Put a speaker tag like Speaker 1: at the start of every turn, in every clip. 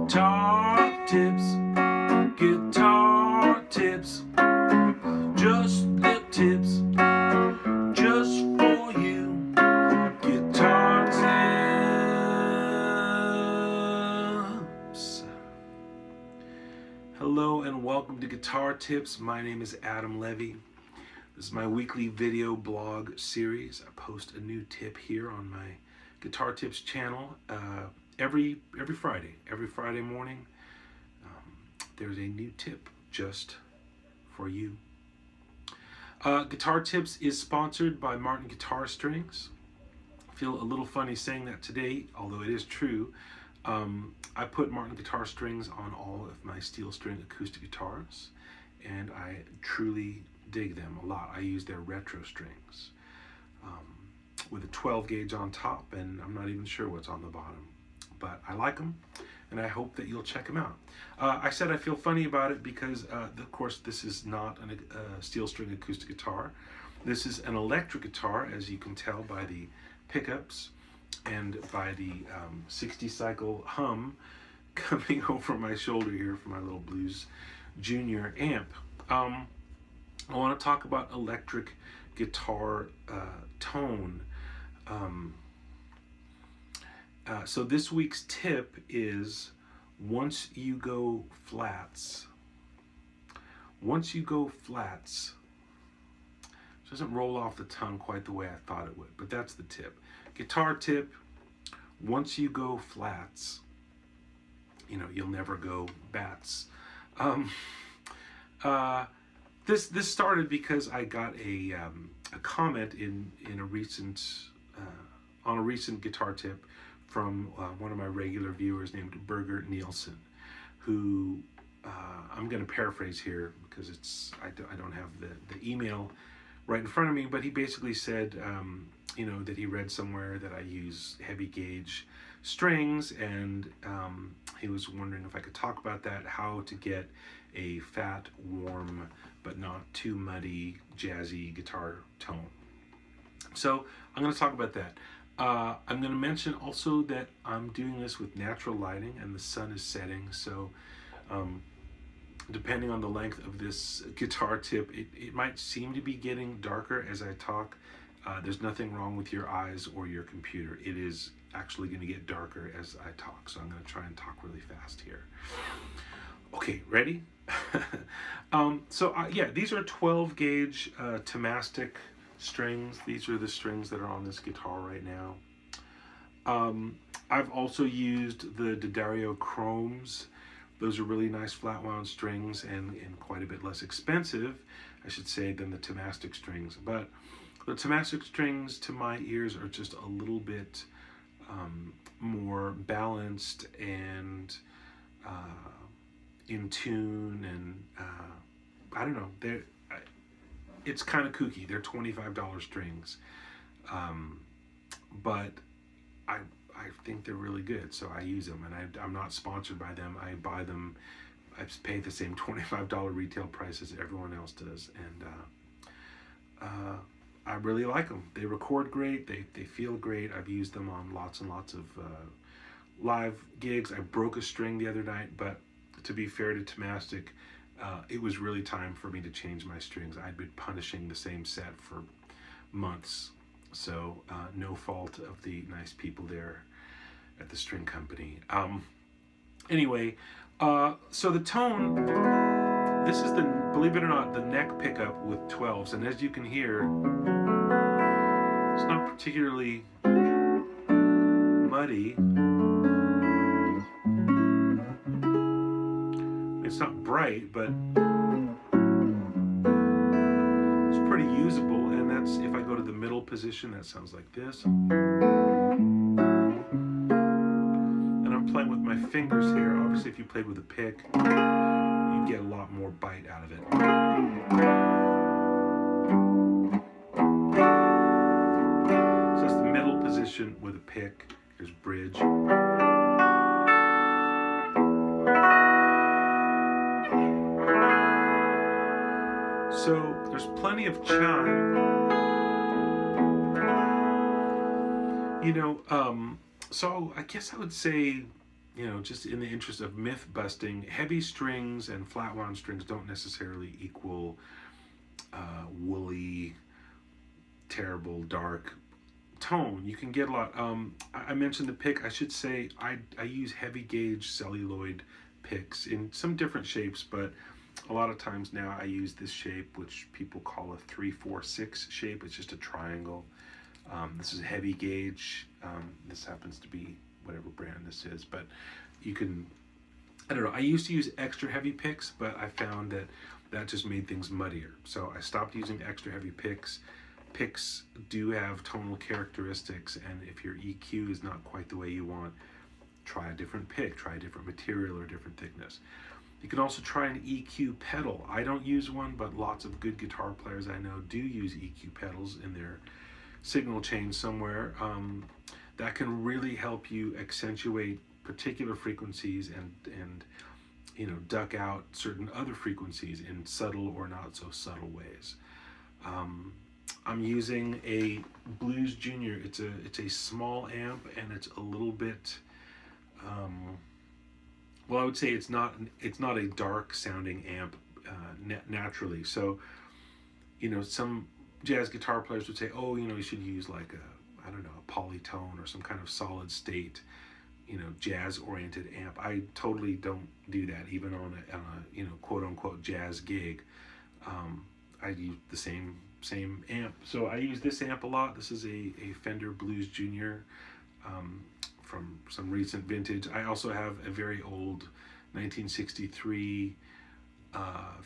Speaker 1: Guitar tips, guitar tips, just the tips, just for you. Guitar tips. Hello and welcome to Guitar Tips. My name is Adam Levy. This is my weekly video blog series. I post a new tip here on my Guitar Tips channel every Friday morning. There's a new tip just for you. Guitar Tips is sponsored by Martin Guitar Strings. I feel a little funny saying that today, although it is true. I put Martin Guitar Strings on all of my steel string acoustic guitars, and I truly dig them a lot. I use their retro strings with a 12 gauge on top, and I'm not even sure what's on the bottom, but I like them, and I hope that you'll check them out. I said I feel funny about it because, of course, this is not a steel string acoustic guitar. This is an electric guitar, as you can tell by the pickups and by the 60 cycle hum coming over my shoulder here from my little Blues Junior amp. I want to talk about electric guitar tone. So this week's tip is once you go flats. Once you go flats. It doesn't roll off the tongue quite the way I thought it would, but that's the tip. Guitar tip, once you go flats, you'll never go bats. This started because I got a comment in a recent on a recent guitar tip from one of my regular viewers named Burger Nielsen, who I'm going to paraphrase here because I don't have the email right in front of me, but he basically said that he read somewhere that I use heavy gauge strings, and he was wondering if I could talk about that, how to get a fat, warm, but not too muddy, jazzy guitar tone. So I'm going to talk about that. I'm going to mention also that I'm doing this with natural lighting and the sun is setting, so depending on the length of this guitar tip, it might seem to be getting darker as I talk. There's nothing wrong with your eyes or your computer. It is actually going to get darker as I talk, so I'm going to try and talk really fast here. Okay, ready? These are 12 gauge thomastik strings. These are the strings that are on this guitar right now. I've also used the D'Addario Chromes. Those are really nice flat wound strings and quite a bit less expensive, I should say, than the thomastik strings. But the thomastik strings, to my ears, are just a little bit more balanced and in tune, and I don't know. It's kind of kooky. They're $25 strings, but I think they're really good, so I use them, and I'm not sponsored by them. I buy them. I pay the same $25 retail price as everyone else does, and I really like them. They record great. They feel great. I've used them on lots and lots of live gigs. I broke a string the other night, but to be fair to thomastik, it was really time for me to change my strings. I'd been punishing the same set for months, so no fault of the nice people there at the string company. Anyway, so the tone, this is believe it or not, the neck pickup with 12s, and as you can hear, it's not particularly muddy. It's not bright, but it's pretty usable, and that's, if I go to the middle position, that sounds like this. And I'm playing with my fingers here. Obviously, if you played with a pick, you'd get a lot more bite out of it. So that's the middle position with a pick. Here's bridge. So there's plenty of chime. So I guess I would say just in the interest of myth busting, heavy strings and flat wound strings don't necessarily equal woolly, terrible, dark tone. You can get a lot. I mentioned the pick. I should say I use heavy gauge celluloid picks in some different shapes, but a lot of times now I use this shape, which people call a 3-4-6 shape. It's just a triangle. This is heavy gauge. This happens to be whatever brand this is, but you can, I don't know, I used to use extra heavy picks, but I found that just made things muddier. So I stopped using extra heavy picks. Picks do have tonal characteristics, and if your EQ is not quite the way you want, try a different pick, try a different material or different thickness. You can also try an EQ pedal. I don't use one, but lots of good guitar players I know do use EQ pedals in their signal chain somewhere. That can really help you accentuate particular frequencies and duck out certain other frequencies in subtle or not so subtle ways. I'm using a Blues Junior. It's a small amp, and it's a little bit well, I would say it's not a dark sounding amp naturally. So some jazz guitar players would say, oh, you should use like a polytone or some kind of solid state jazz oriented amp. I totally don't do that, even on a quote unquote jazz gig. I use the same amp. So I use this amp a lot. This is a Fender Blues Junior from some recent vintage. I also have a very old 1963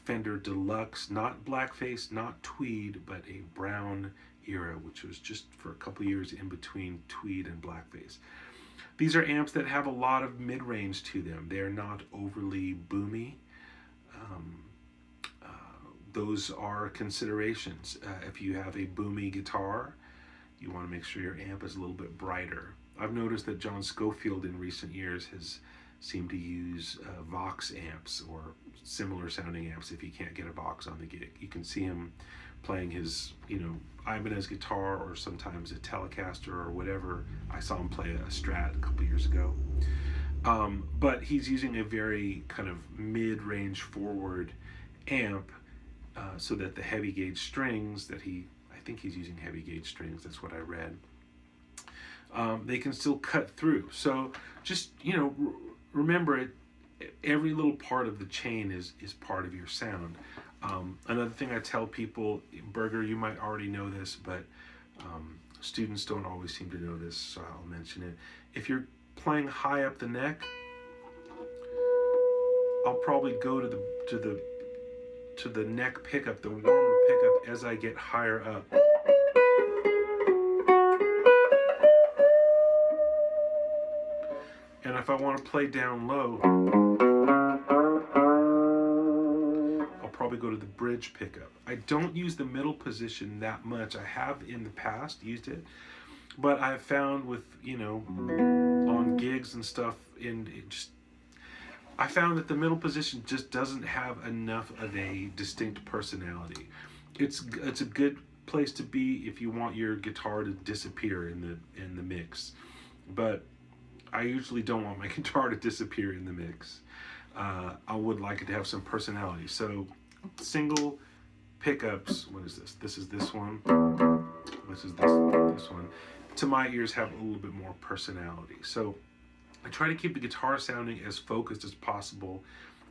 Speaker 1: Fender Deluxe, not blackface, not tweed, but a brown era, which was just for a couple years in between tweed and blackface. These are amps that have a lot of mid-range to them. They're not overly boomy. Those are considerations. If you have a boomy guitar, you want to make sure your amp is a little bit brighter. I've noticed that John Scofield in recent years has seemed to use Vox amps or similar sounding amps if he can't get a Vox on the gig. You can see him playing his, Ibanez guitar or sometimes a Telecaster or whatever. I saw him play a Strat a couple years ago. But he's using a very kind of mid-range forward amp so that the heavy gauge strings I think he's using heavy gauge strings, that's what I read. They can still cut through. So just, remember it, every little part of the chain is part of your sound. Another thing I tell people, Berger, you might already know this, but students don't always seem to know this, so I'll mention it. If you're playing high up the neck, I'll probably go to the neck pickup, the warmer pickup, as I get higher up. And if I want to play down low, I'll probably go to the bridge pickup. I don't use the middle position that much. I have in the past used it, but I've found with, on gigs and stuff, I found that the middle position just doesn't have enough of a distinct personality. It's a good place to be if you want your guitar to disappear in the mix, but I usually don't want my guitar to disappear in the mix. I would like it to have some personality. So single pickups, what is this? This is this one. This is this one. To my ears have a little bit more personality. So I try to keep the guitar sounding as focused as possible.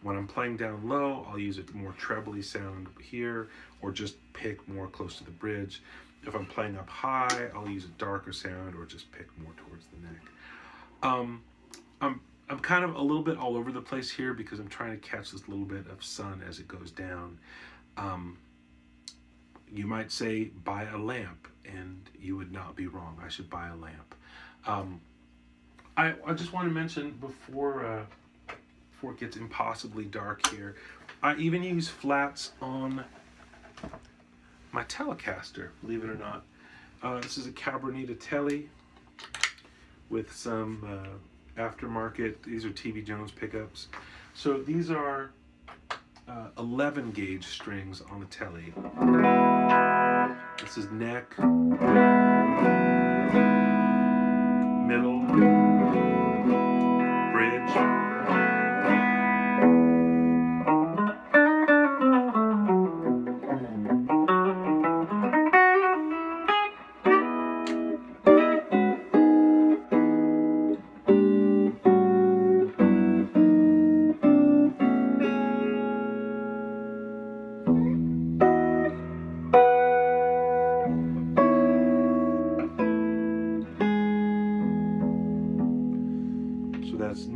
Speaker 1: When I'm playing down low, I'll use a more trebly sound here, or just pick more close to the bridge. If I'm playing up high, I'll use a darker sound or just pick more towards the neck. I'm kind of a little bit all over the place here because I'm trying to catch this little bit of sun as it goes down. You might say buy a lamp, and you would not be wrong. I should buy a lamp. I just want to mention before it gets impossibly dark here, I even use flats on my Telecaster, believe it or not. This is a Cabronita with some aftermarket. These are TV Jones pickups. So these are 11 gauge strings on the Tele. This is neck, middle, bridge,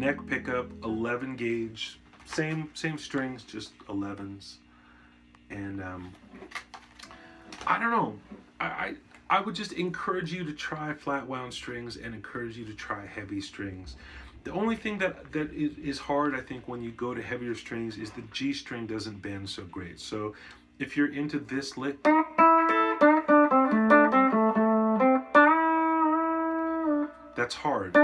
Speaker 1: neck pickup, 11 gauge, same strings, just 11s. And I don't know. I would just encourage you to try flat wound strings and encourage you to try heavy strings. The only thing that is hard, I think, when you go to heavier strings is the G string doesn't bend so great. So if you're into this lick, that's hard.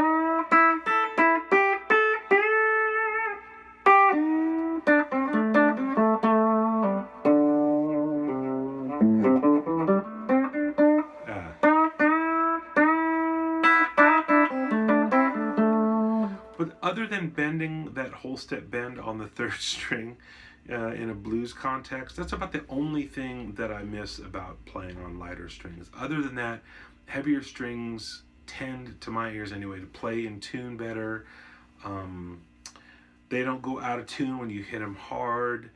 Speaker 1: But other than bending that whole step bend on the third string in a blues context, that's about the only thing that I miss about playing on lighter strings. Other than that, heavier strings tend, to my ears anyway, to play in tune better. They don't go out of tune when you hit them hard.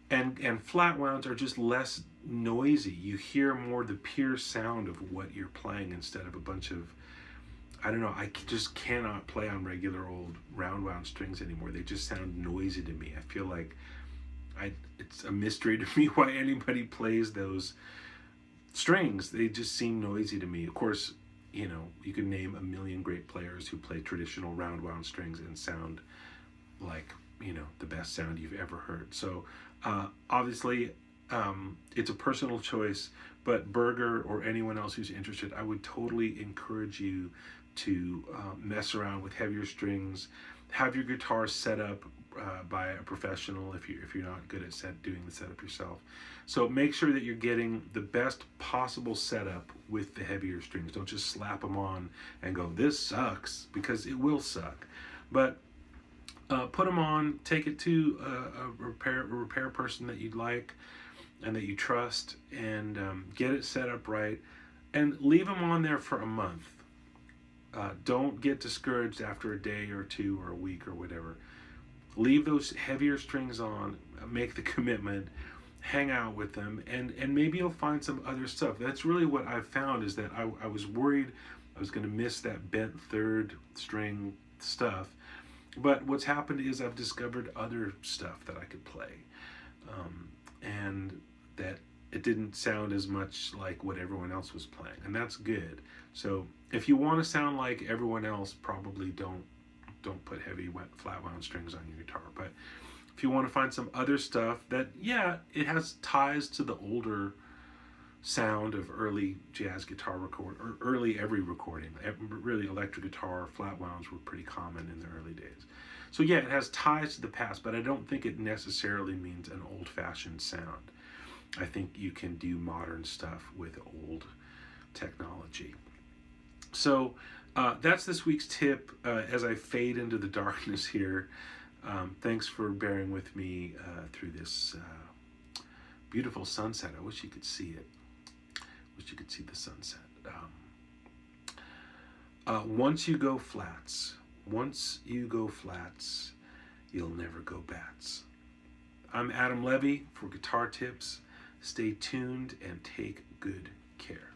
Speaker 1: And flat wounds are just less noisy. You hear more the pure sound of what you're playing instead of a bunch of, I don't know, I just cannot play on regular old round wound strings anymore. They just sound noisy to me. I feel like it's a mystery to me why anybody plays those strings. They just seem noisy to me. Of course, you know, you can name a million great players who play traditional round wound strings and sound like, you know, the best sound you've ever heard. So obviously it's a personal choice, but Berger or anyone else who's interested, I would totally encourage you to mess around with heavier strings. Have your guitar set up by a professional if you're not good at doing the setup yourself. So make sure that you're getting the best possible setup with the heavier strings. Don't just slap them on and go, this sucks, because it will suck. But put them on, take it to a repair person that you'd like and that you trust, and get it set up right, and leave them on there for a month. Don't get discouraged after a day or two or a week or whatever. Leave those heavier strings on, make the commitment, hang out with them, and maybe you'll find some other stuff. That's really what I've found, is that I was worried I was going to miss that bent third string stuff. But what's happened is I've discovered other stuff that I could play, and that it didn't sound as much like what everyone else was playing, and that's good. So if you want to sound like everyone else, probably don't put heavy flat wound strings on your guitar. But if you want to find some other stuff that, yeah, it has ties to the older sound of early jazz guitar record, or early every recording. Really, electric guitar, flat wounds were pretty common in the early days. So yeah, it has ties to the past, but I don't think it necessarily means an old-fashioned sound. I think you can do modern stuff with old technology. So that's this week's tip as I fade into the darkness here. Thanks for bearing with me through this beautiful sunset. I wish you could see it. Wish you could see the sunset. Once you go flats, you'll never go bats. I'm Adam Levy for Guitar Tips. Stay tuned and take good care.